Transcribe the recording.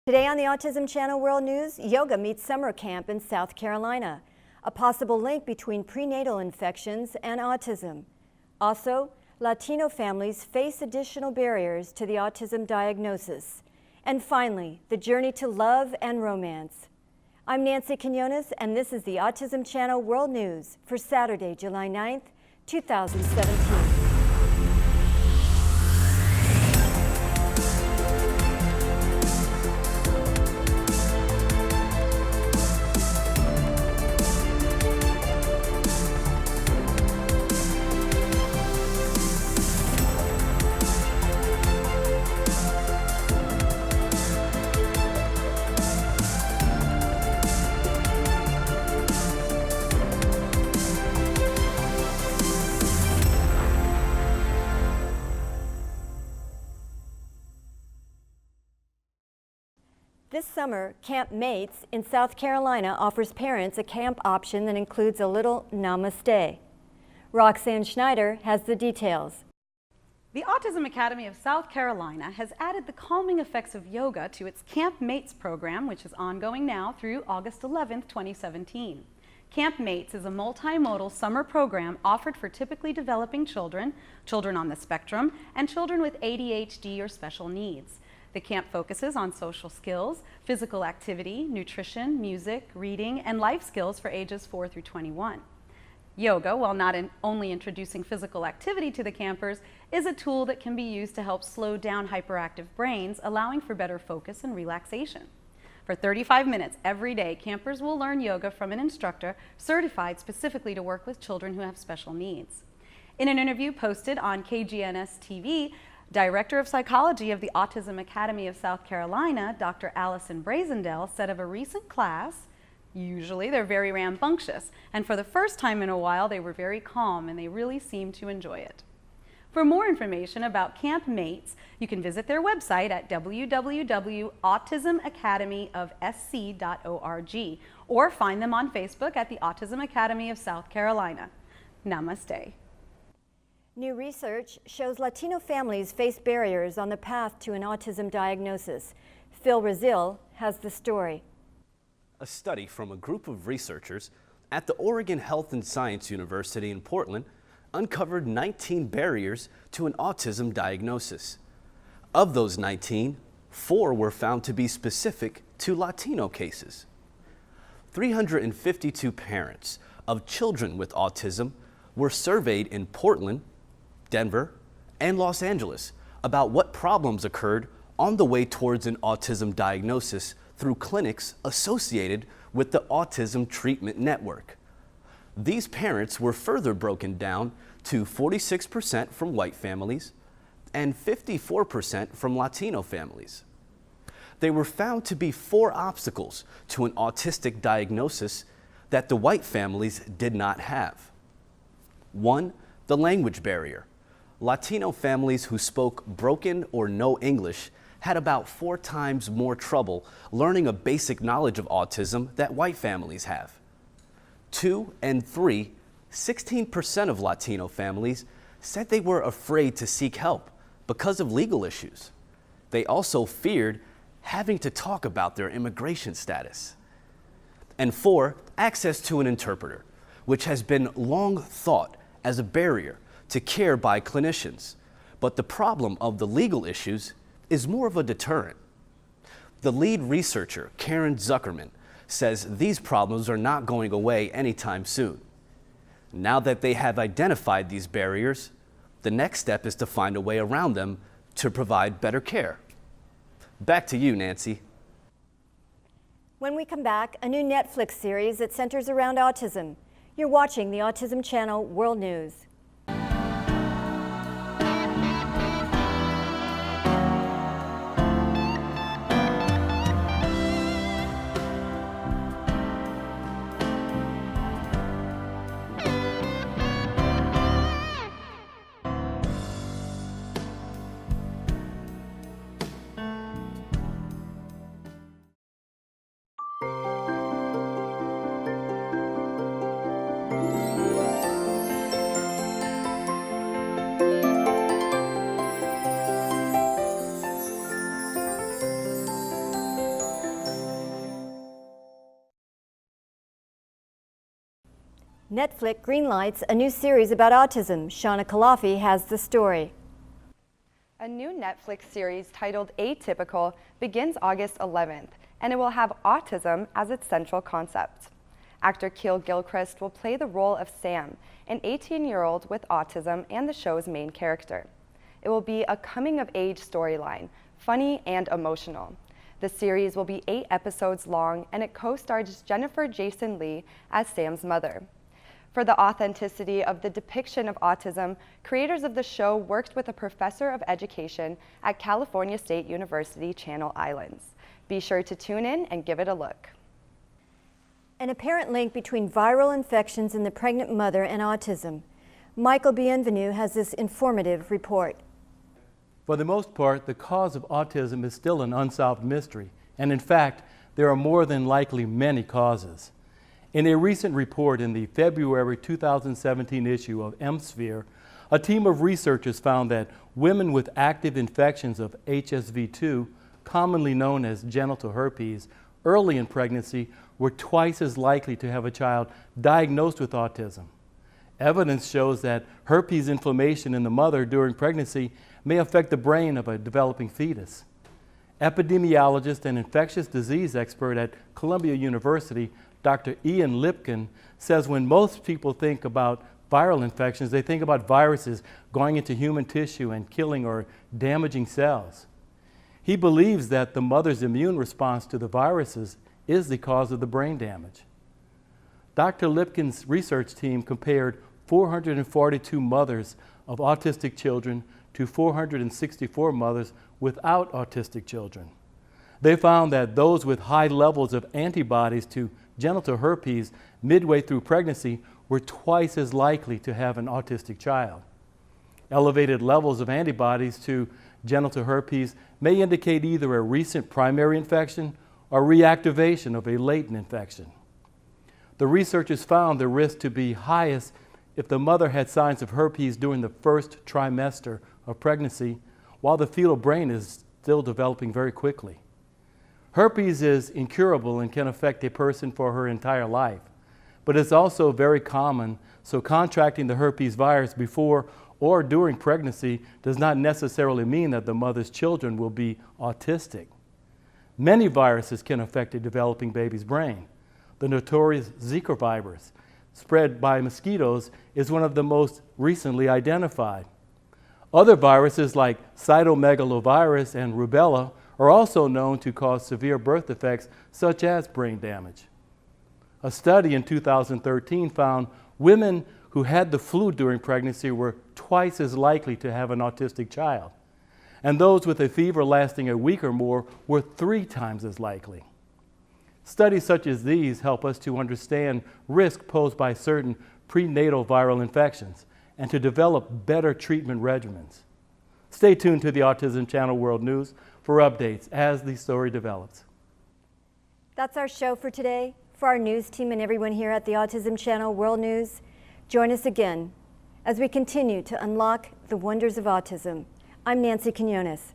Today on the Autism Channel World News, yoga meets summer camp in South Carolina. A possible link between prenatal infections and autism. Also, Latino families face additional barriers to the autism diagnosis. And finally, the journey to love and romance. I'm Nancy Quinones, and this is the Autism Channel World News for Saturday, July 9th, 2017. This summer, Camp Mates in South Carolina offers parents a camp option that includes a little namaste. Roxanne Schneider has the details. The Autism Academy of South Carolina has added the calming effects of yoga to its Camp Mates program, which is ongoing now through August 11, 2017. Camp Mates is a multimodal summer program offered for typically developing children, children on the spectrum, and children with ADHD or special needs. The camp focuses on social skills, physical activity, nutrition, music, reading, and life skills for ages 4 through 21. Yoga, while not only introducing physical activity to the campers, is a tool that can be used to help slow down hyperactive brains, allowing for better focus and relaxation. For 35 minutes every day, campers will learn yoga from an instructor certified specifically to work with children who have special needs. In an interview posted on KGNS TV, Director of Psychology of the Autism Academy of South Carolina, Dr. Allison Brazendale, said of a recent class, usually they're very rambunctious, and for the first time in a while they were very calm and they really seemed to enjoy it. For more information about Camp Mates, you can visit their website at www.autismacademyofsc.org or find them on Facebook at the Autism Academy of South Carolina. Namaste. New research shows Latino families face barriers on the path to an autism diagnosis. Phil Razil has the story. A study from a group of researchers at the Oregon Health and Science University in Portland uncovered 19 barriers to an autism diagnosis. Of those 19, 4 were found to be specific to Latino cases. 352 parents of children with autism were surveyed in Portland, Denver, and Los Angeles about what problems occurred on the way towards an autism diagnosis through clinics associated with the Autism Treatment Network. These parents were further broken down to 46% from white families and 54% from Latino families. There were found to be 4 obstacles to an autistic diagnosis that the white families did not have. 1, the language barrier. Latino families who spoke broken or no English had about 4 times more trouble learning a basic knowledge of autism that white families have. 2 and 3, 16% of Latino families said they were afraid to seek help because of legal issues. They also feared having to talk about their immigration status. And 4, access to an interpreter, which has been long thought as a barrier to care by clinicians. But the problem of the legal issues is more of a deterrent. The lead researcher, Karen Zuckerman, says these problems are not going away anytime soon. Now that they have identified these barriers, the next step is to find a way around them to provide better care. Back to you, Nancy. When we come back, a new Netflix series that centers around autism. You're watching the Autism Channel World News. Netflix greenlights a new series about autism. Shauna Kalafi has the story. A new Netflix series titled Atypical begins August 11th, and it will have autism as its central concept. Actor Keel Gilchrist will play the role of Sam, an 18-year-old with autism and the show's main character. It will be a coming-of-age storyline, funny and emotional. The series will be 8 episodes long, and it co-stars Jennifer Jason Leigh as Sam's mother. For the authenticity of the depiction of autism, creators of the show worked with a professor of education at California State University, Channel Islands. Be sure to tune in and give it a look. An apparent link between viral infections in the pregnant mother and autism. Michael Bienvenu has this informative report. For the most part, the cause of autism is still an unsolved mystery, and in fact, there are more than likely many causes. In a recent report in the February 2017 issue of MSphere, a team of researchers found that women with active infections of HSV2, commonly known as genital herpes, early in pregnancy were twice as likely to have a child diagnosed with autism. Evidence shows that herpes inflammation in the mother during pregnancy may affect the brain of a developing fetus. Epidemiologist and infectious disease expert at Columbia University, Dr. Ian Lipkin, says when most people think about viral infections, they think about viruses going into human tissue and killing or damaging cells. He believes that the mother's immune response to the viruses is the cause of the brain damage. Dr. Lipkin's research team compared 442 mothers of autistic children to 464 mothers without autistic children. They found that those with high levels of antibodies to genital herpes midway through pregnancy were twice as likely to have an autistic child. Elevated levels of antibodies to genital herpes may indicate either a recent primary infection or reactivation of a latent infection. The researchers found the risk to be highest if the mother had signs of herpes during the first trimester of pregnancy, while the fetal brain is still developing very quickly. Herpes is incurable and can affect a person for her entire life, but it's also very common, so contracting the herpes virus before or during pregnancy does not necessarily mean that the mother's children will be autistic. Many viruses can affect a developing baby's brain. The notorious Zika virus, spread by mosquitoes, is one of the most recently identified. Other viruses like cytomegalovirus and rubella are also known to cause severe birth defects such as brain damage. A study in 2013 found women who had the flu during pregnancy were twice as likely to have an autistic child, and those with a fever lasting a week or more were 3 times as likely. Studies such as these help us to understand risk posed by certain prenatal viral infections and to develop better treatment regimens. Stay tuned to the Autism Channel World News for updates as the story develops. That's our show for today. For our news team and everyone here at the Autism Channel World News, join us again as we continue to unlock the wonders of autism. I'm Nancy Quinones.